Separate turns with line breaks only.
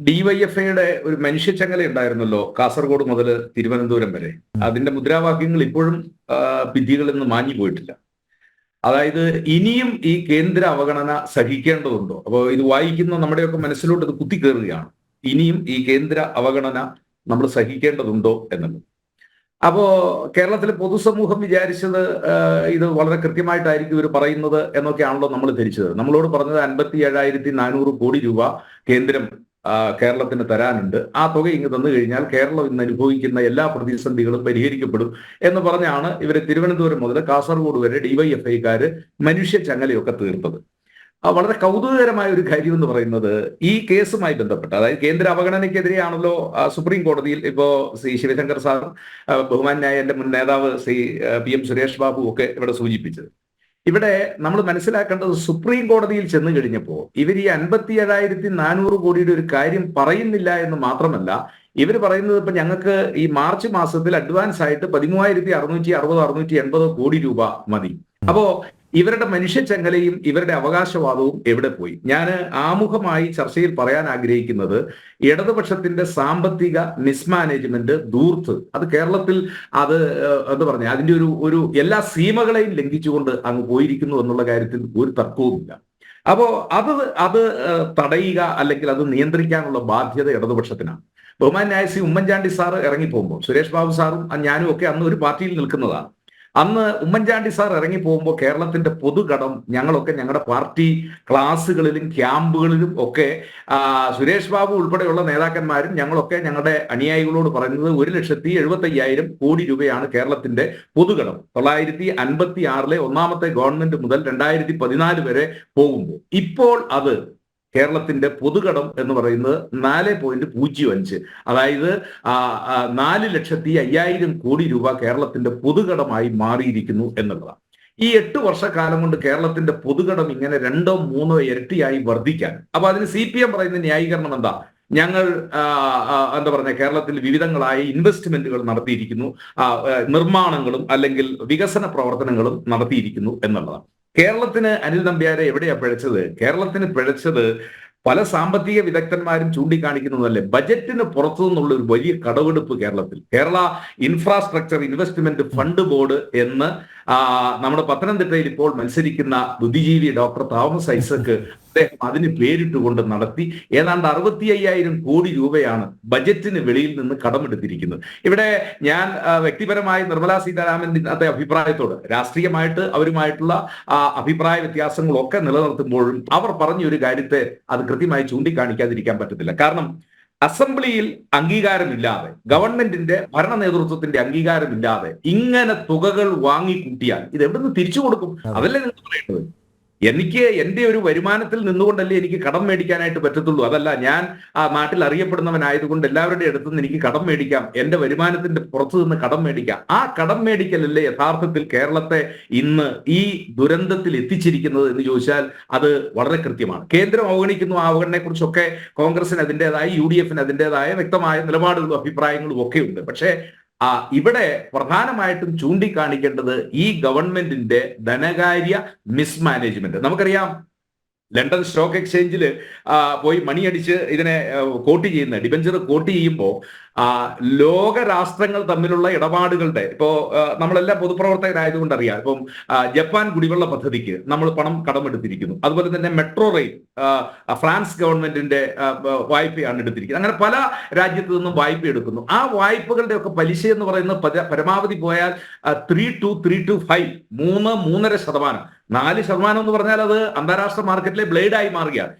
ഡിവൈഎഫ്ഐയുടെ ഒരു മനുഷ്യച്ചങ്ങല ഉണ്ടായിരുന്നല്ലോ കാസർഗോഡ് മുതൽ തിരുവനന്തപുരം വരെ. അതിന്റെ മുദ്രാവാക്യങ്ങൾ ഇപ്പോഴും ഭിത്തികളിൽ നിന്ന് മാഞ്ഞു പോയിട്ടില്ല. അതായത് ഇനിയും ഈ കേന്ദ്ര അവഗണന സഹിക്കേണ്ടതുണ്ടോ? അപ്പോൾ ഇത് വായിക്കുന്ന നമ്മുടെയൊക്കെ മനസ്സിലോട്ട് ഇത് കുത്തിക്കേറുകയാണ്. ഇനിയും ഈ കേന്ദ്ര അവഗണന നമ്മൾ സഹിക്കേണ്ടതുണ്ടോ എന്നുള്ളത്. അപ്പോ കേരളത്തിലെ പൊതുസമൂഹം വിചാരിച്ചത് ഇത് വളരെ കൃത്യമായിട്ടായിരിക്കും ഇവർ പറയുന്നത് എന്നൊക്കെയാണല്ലോ നമ്മൾ ധരിച്ചത്. നമ്മളോട് പറഞ്ഞത് 57,400 കോടി രൂപ കേന്ദ്രം കേരളത്തിന് തരാനുണ്ട്. ആ തുക ഇങ്ങ് തന്നു കഴിഞ്ഞാൽ കേരളം ഇന്ന് അനുഭവിക്കുന്ന എല്ലാ പ്രതിസന്ധികളും പരിഹരിക്കപ്പെടും എന്ന് പറഞ്ഞാണ് ഇവര് തിരുവനന്തപുരം മുതൽ കാസർഗോഡ് വരെ ഡിവൈഎഫ്ഐക്കാര് മനുഷ്യ ചങ്ങലയൊക്കെ തീർത്തത്. വളരെ കൗതുകകരമായ ഒരു കാര്യം എന്ന് പറയുന്നത് ഈ കേസുമായി ബന്ധപ്പെട്ട്, അതായത് കേന്ദ്ര അവഗണനയ്ക്കെതിരെയാണല്ലോ സുപ്രീം കോടതിയിൽ ഇപ്പോ ശ്രീ ശിവശങ്കർ സാർ, ബഹുമാന്യായ എന്റെ മുൻ നേതാവ് ശ്രീ PM സുരേഷ് ബാബു ഒക്കെ ഇവിടെ സൂചിപ്പിച്ചത്. ഇവിടെ നമ്മൾ മനസ്സിലാക്കേണ്ടത് സുപ്രീം കോടതിയിൽ ചെന്ന് കഴിഞ്ഞപ്പോൾ ഇവർ ഈ 57,400 കോടിയുടെ ഒരു കാര്യം പറയുന്നില്ല എന്ന് മാത്രമല്ല, ഇവർ പറയുന്നത് ഇപ്പൊ ഞങ്ങൾക്ക് ഈ മാർച്ച് മാസത്തിൽ അഡ്വാൻസ് ആയിട്ട് 13,660-680 കോടി രൂപ മതി. അപ്പോ ഇവരുടെ മനുഷ്യച്ചങ്ങലയും ഇവരുടെ അവകാശവാദവും എവിടെ പോയി? ഞാൻ ആമുഖമായി ചർച്ചയിൽ പറയാൻ ആഗ്രഹിക്കുന്നത് ഇടതുപക്ഷത്തിന്റെ സാമ്പത്തിക മിസ്മാനേജ്മെന്റ്, ധൂർത്ത്, അത് കേരളത്തിൽ അത് എന്താ പറഞ്ഞ അതിന്റെ ഒരു എല്ലാ സീമകളെയും ലംഘിച്ചുകൊണ്ട് അങ്ങ് പോയിരിക്കുന്നു എന്നുള്ള കാര്യത്തിൽ ഒരു തർക്കവുമില്ല. അപ്പോ അത് തടയുക അല്ലെങ്കിൽ അത് നിയന്ത്രിക്കാനുള്ള ബാധ്യത ഇടതുപക്ഷത്തിനാണ്. ബഹുമാന്യായ ശ്രീ ഉമ്മൻചാണ്ടി സാർ ഇറങ്ങിപ്പോകുമ്പോൾ, സുരേഷ് ബാബു സാറും ഞാനും ഒക്കെ അന്ന് ഒരു പാർട്ടിയിൽ നിൽക്കുന്നതാണ്. അന്ന് ഉമ്മൻചാണ്ടി സാർ ഇറങ്ങി പോകുമ്പോൾ കേരളത്തിന്റെ പൊതുകടം ഞങ്ങളൊക്കെ ഞങ്ങളുടെ പാർട്ടി ക്ലാസ്സുകളിലും ക്യാമ്പുകളിലും ഒക്കെ സുരേഷ് ബാബു ഉൾപ്പെടെയുള്ള നേതാക്കന്മാരും ഞങ്ങളൊക്കെ ഞങ്ങളുടെ അനുയായികളോട് പറയുന്നത് 1,75,000 കോടി രൂപയാണ് കേരളത്തിന്റെ പൊതുകടം. 1956 ഒന്നാമത്തെ ഗവൺമെന്റ് മുതൽ 2014 വരെ പോകുമ്പോൾ ഇപ്പോൾ അത് കേരളത്തിന്റെ പൊതുകടം എന്ന് പറയുന്നത് 4.05, അതായത് 4,05,000 കോടി രൂപ കേരളത്തിന്റെ പൊതുകടമായി മാറിയിരിക്കുന്നു എന്നുള്ളതാണ്. ഈ 8 വർഷക്കാലം കൊണ്ട് കേരളത്തിന്റെ പൊതുകടം ഇങ്ങനെ 2-3 ഇരട്ടിയായി വർദ്ധിക്കാൻ. അപ്പൊ അതിന് CPM പറയുന്ന ന്യായീകരണം എന്താ? ഞങ്ങൾ എന്താ പറഞ്ഞ കേരളത്തിൽ വിവിധങ്ങളായ ഇൻവെസ്റ്റ്മെന്റുകൾ നടത്തിയിരിക്കുന്നു, നിർമ്മാണങ്ങളും അല്ലെങ്കിൽ വികസന പ്രവർത്തനങ്ങളും നടത്തിയിരിക്കുന്നു എന്നുള്ളതാണ്. കേരളത്തിന് അനിൽ നമ്പ്യാരെ എവിടെയാ പിഴച്ചത്? കേരളത്തിന് പിഴച്ചത് പല സാമ്പത്തിക വിദഗ്ധന്മാരും ചൂണ്ടിക്കാണിക്കുന്നതല്ലേ, ബജറ്റിന് പുറത്തു നിന്നുള്ള ഒരു വലിയ കടമെടുപ്പ് കേരളത്തിൽ. Kerala infrastructure investment fund board എന്ന് നമ്മുടെ പത്തനംതിട്ടയിൽ ഇപ്പോൾ മത്സരിക്കുന്ന ബുദ്ധിജീവി ഡോക്ടർ തോമസ് ഐസക് അദ്ദേഹം അതിന് പേരിട്ടുകൊണ്ട് നടത്തി ഏതാണ്ട് 65,000 കോടി രൂപയാണ് ബജറ്റിന് വെളിയിൽ നിന്ന് കടമെടുത്തിരിക്കുന്നത്. ഇവിടെ ഞാൻ വ്യക്തിപരമായി നിർമ്മലാ സീതാരാമന്റെ അഭിപ്രായത്തോട്, രാഷ്ട്രീയമായിട്ട് അവരുമായിട്ടുള്ള അഭിപ്രായ വ്യത്യാസങ്ങളൊക്കെ നിലനിർത്തുമ്പോഴും അവർ പറഞ്ഞ ഒരു കാര്യത്തെ അത് കൃത്യമായി ചൂണ്ടിക്കാണിക്കാതിരിക്കാൻ പറ്റത്തില്ല. കാരണം അസംബ്ലിയിൽ അംഗീകാരമില്ലാതെ, ഗവൺമെന്റിന്റെ ഭരണ നേതൃത്വത്തിന്റെ അംഗീകാരമില്ലാതെ ഇങ്ങനെ തുകകൾ വാങ്ങിക്കൂട്ടിയാൽ ഇത് എവിടെ നിന്ന് തിരിച്ചു കൊടുക്കും? അതല്ലേ നിങ്ങൾ പറയുന്നത്? എനിക്ക് എന്റെ ഒരു വരുമാനത്തിൽ നിന്നുകൊണ്ടല്ലേ എനിക്ക് കടം മേടിക്കാനായിട്ട് പറ്റത്തുള്ളൂ. അതല്ല ഞാൻ ആ നാട്ടിൽ അറിയപ്പെടുന്നവനായതുകൊണ്ട് എല്ലാവരുടെ അടുത്ത് നിന്ന് എനിക്ക് കടം മേടിക്കാം, എന്റെ വരുമാനത്തിന്റെ പുറത്തു നിന്ന് കടം മേടിക്കാം. ആ കടം മേടിക്കലല്ലേ യഥാർത്ഥത്തിൽ കേരളത്തെ ഇന്ന് ഈ ദുരന്തത്തിൽ എത്തിച്ചിരിക്കുന്നത് എന്ന് ചോദിച്ചാൽ അത് വളരെ കൃത്യമാണ്. കേന്ദ്രം അവഗണിക്കുന്നു. ആ അവഗണനയെ കുറിച്ചൊക്കെ കോൺഗ്രസിന് അതിൻ്റെതായ, UDFന് അതിൻ്റെതായ വ്യക്തമായ നിലപാടുകളും അഭിപ്രായങ്ങളും ഒക്കെ ഉണ്ട്. പക്ഷേ ഇവിടെ പ്രധാനമായിട്ടും ചൂണ്ടിക്കാണിക്കേണ്ടത് ഈ ഗവൺമെന്റിന്റെ ധനകാര്യ മിസ്മാനേജ്മെന്റ്. നമുക്കറിയാം, ലണ്ടൻ സ്റ്റോക്ക് എക്സ്ചേഞ്ചിൽ പോയി മണിയടിച്ച് ഇതിനെ കോട്ട് ചെയ്യുന്ന ഡിബഞ്ചർ കോട്ട് ചെയ്യുമ്പോൾ ലോക രാഷ്ട്രങ്ങൾ തമ്മിലുള്ള ഇടപാടുകളുടെ, ഇപ്പോ നമ്മളെല്ലാം പൊതുപ്രവർത്തകരായതുകൊണ്ട് അറിയാം, ഇപ്പം ജപ്പാൻ കുടിവെള്ള പദ്ധതിക്ക് നമ്മൾ പണം കടമെടുത്തിരിക്കുന്നു. അതുപോലെ തന്നെ മെട്രോ റെയിൽ ഫ്രാൻസ് ഗവൺമെന്റിന്റെ വായ്പയാണ് എടുത്തിരിക്കുന്നത്. അങ്ങനെ പല രാജ്യത്തു നിന്നും വായ്പ എടുക്കുന്നു. ആ വായ്പകളുടെ ഒക്കെ പലിശ എന്ന് പറയുന്നത് പരമാവധി പോയാൽ 3 to 3.5, 3-3.5%. 4% എന്ന് പറഞ്ഞാൽ അത് അന്താരാഷ്ട്ര മാർക്കറ്റിലെ ബ്ലേഡായി മാറുകയാണ്.